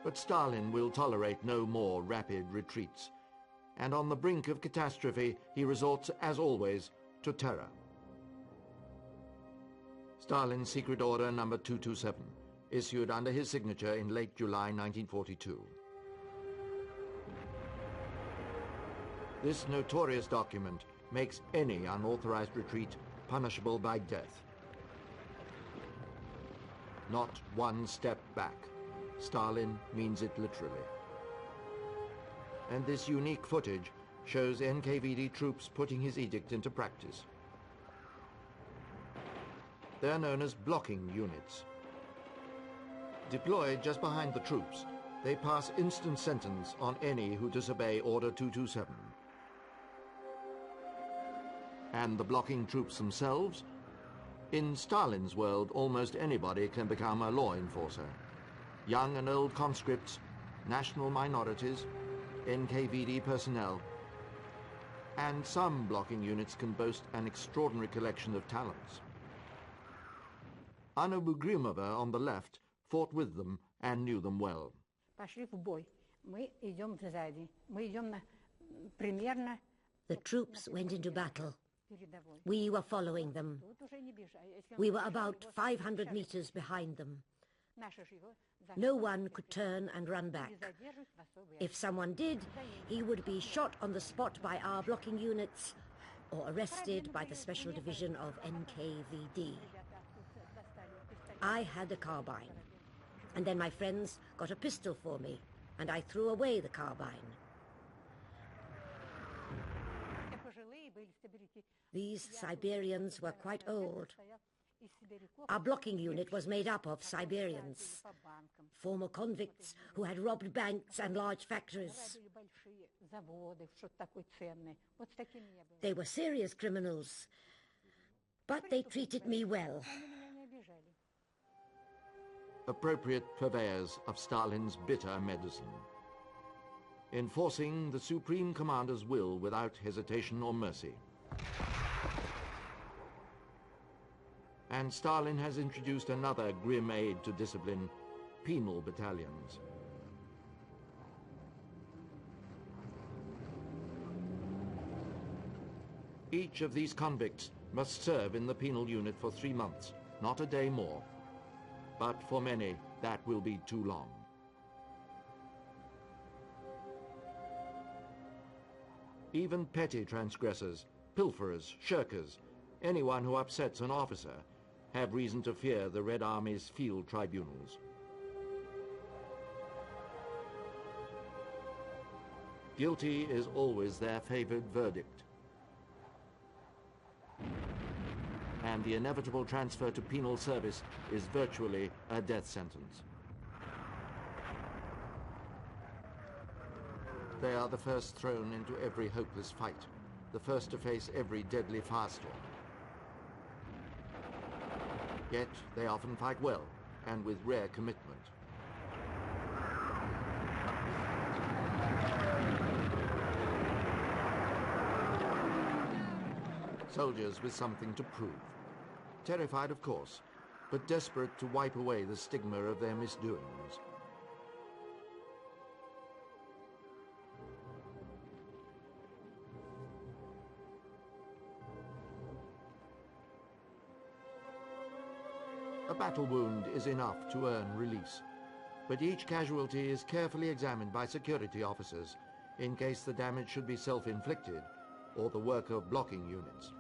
But Stalin will tolerate no more rapid retreats, and on the brink of catastrophe he resorts, as always, to terror. Stalin's Secret Order number 227, issued under his signature in late July 1942. This notorious document makes any unauthorized retreat punishable by death. Not one step back. Stalin means it literally. And this unique footage shows NKVD troops putting his edict into practice. They're known as blocking units. Deployed just behind the troops, they pass instant sentence on any who disobey Order 227. And the blocking troops themselves? In Stalin's world, almost anybody can become a law enforcer. Young and old conscripts, national minorities, NKVD personnel, and some blocking units can boast an extraordinary collection of talents. Anna Bugrimova on the left fought with them and knew them well. The troops went into battle. We were following them. We were about 500 meters behind them. No one could turn and run back. If someone did, he would be shot on the spot by our blocking units or arrested by the Special Division of NKVD. I had a carbine, and then my friends got a pistol for me, and I threw away the carbine. These Siberians were quite old. Our blocking unit was made up of Siberians, former convicts who had robbed banks and large factories. They were serious criminals, but they treated me well. Appropriate purveyors of Stalin's bitter medicine, enforcing the Supreme Commander's will without hesitation or mercy. And Stalin has introduced another grim aid to discipline, penal battalions. Each of these convicts must serve in the penal unit for 3 months, not a day more. But for many, that will be too long. Even petty transgressors, pilferers, shirkers, anyone who upsets an officer, have reason to fear the Red Army's field tribunals. Guilty is always their favored verdict. And the inevitable transfer to penal service is virtually a death sentence. They are the first thrown into every hopeless fight, the first to face every deadly firestorm. Yet they often fight well and with rare commitment. Soldiers with something to prove. Terrified, of course, but desperate to wipe away the stigma of their misdoings. A battle wound is enough to earn release, but each casualty is carefully examined by security officers in case the damage should be self-inflicted or the work of blocking units.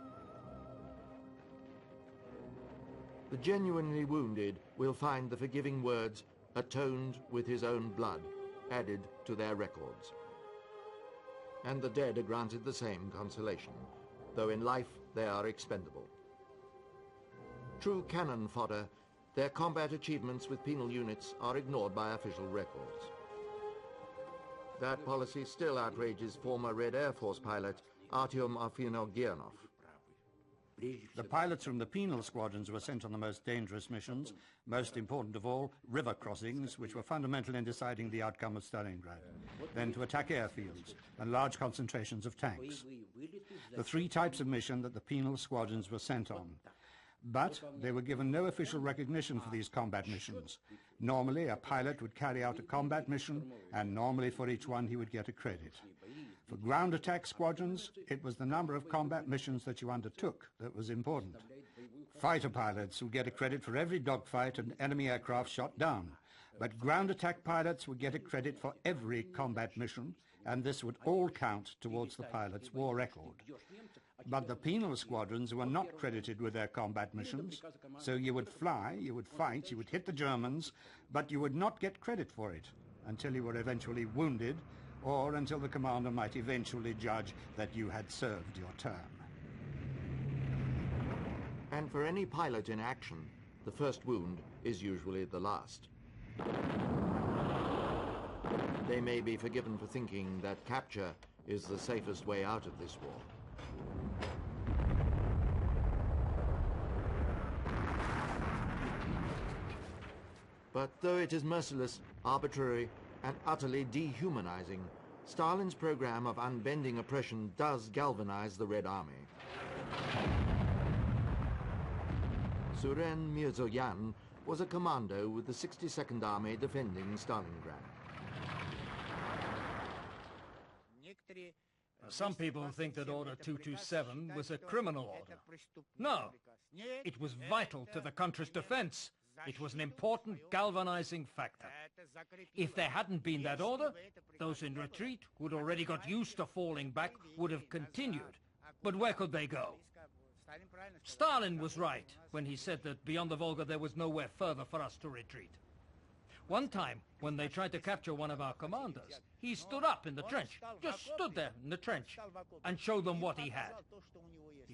The genuinely wounded will find the forgiving words, "atoned with his own blood," added to their records. And the dead are granted the same consolation, though in life they are expendable. True cannon fodder, their combat achievements with penal units are ignored by official records. That policy still outrages former Red Air Force pilot Artyom Afinogenov. The pilots from the penal squadrons were sent on the most dangerous missions, most important of all, river crossings, which were fundamental in deciding the outcome of Stalingrad, then to attack airfields and large concentrations of tanks. The 3 types of mission that the penal squadrons were sent on: But they were given no official recognition for these combat missions. Normally, a pilot would carry out a combat mission, and normally for each one he would get a credit. For ground attack squadrons, it was the number of combat missions that you undertook that was important. Fighter pilots would get a credit for every dogfight and enemy aircraft shot down, but ground attack pilots would get a credit for every combat mission, and this would all count towards the pilot's war record. But the penal squadrons were not credited with their combat missions, so you would fly, you would fight, you would hit the Germans, but you would not get credit for it until you were eventually wounded, or until the commander might eventually judge that you had served your term. And for any pilot in action, the first wound is usually the last. They may be forgiven for thinking that capture is the safest way out of this war. But though it is merciless, arbitrary, and utterly dehumanizing, Stalin's program of unbending oppression does galvanize the Red Army. Suren Mirzoyan was a commando with the 62nd Army defending Stalingrad. Some people think that Order 227 was a criminal order. No, it was vital to the country's defense. It was an important galvanizing factor. If there hadn't been that order, those in retreat, who'd already got used to falling back, would have continued. But where could they go? Stalin was right when he said that beyond the Volga there was nowhere further for us to retreat. One time, when they tried to capture one of our commanders, he stood up in the trench, just stood there in the trench, and showed them what he had. He